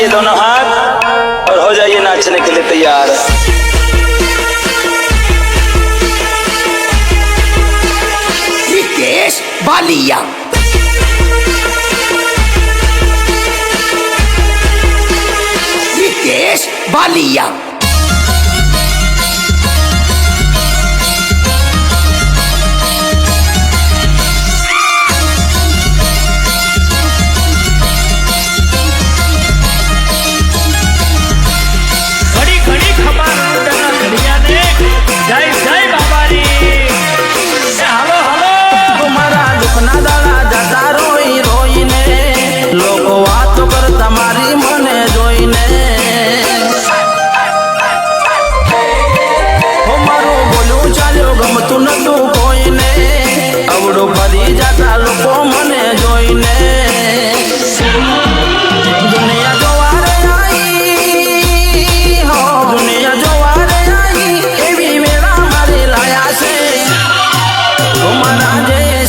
मिलाइए दोनों हाथ और हो जाइए नाचने के लिए तैयार। रितेश बालिया, रितेश बालिया।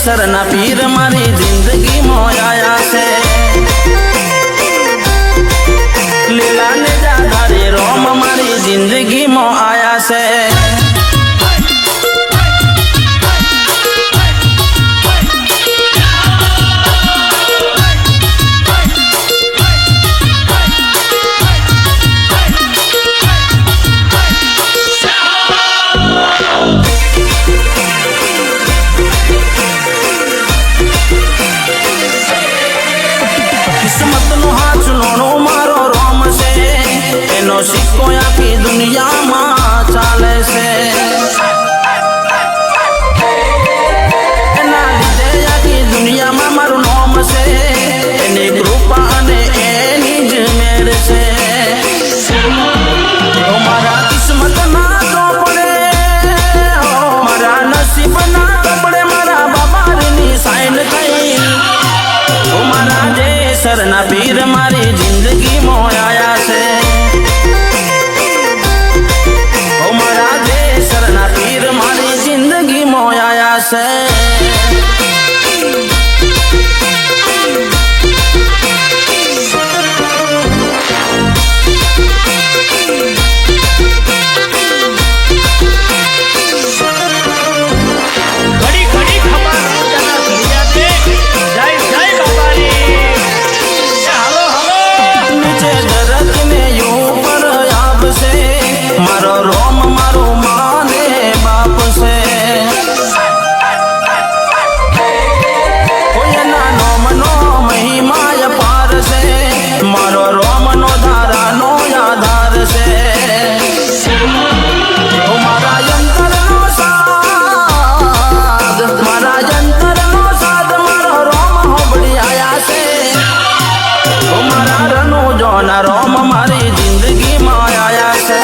सरना पीर मारी जिंदगी मोया से लीला ने जा धारे रोम मारी जिंदगी मो आया से। सिक्को आखी दुनिया में चाले से एना लीधे आखी दुनिया में मारू नाम से एनी कृपा अने एनी ज मेर से। मारा किस्मत ना तो पड़े मारा नसीब ना पड़े मारा बाबानी साइन थई मारा जे सरना पीर मारी जिंदगी मोया से। जिंदगी मोया से नीचे दरक में यूं पर आप से मारो रोम मारो माने बाप से। मारो रोम नो धारा नो आधार से मारा यंत्र नो साध मारा यंत्र नो साध मारो रोम हो बड़ी आया से। मारा रनु जो ना रोम मारी जिंदगी में आया से।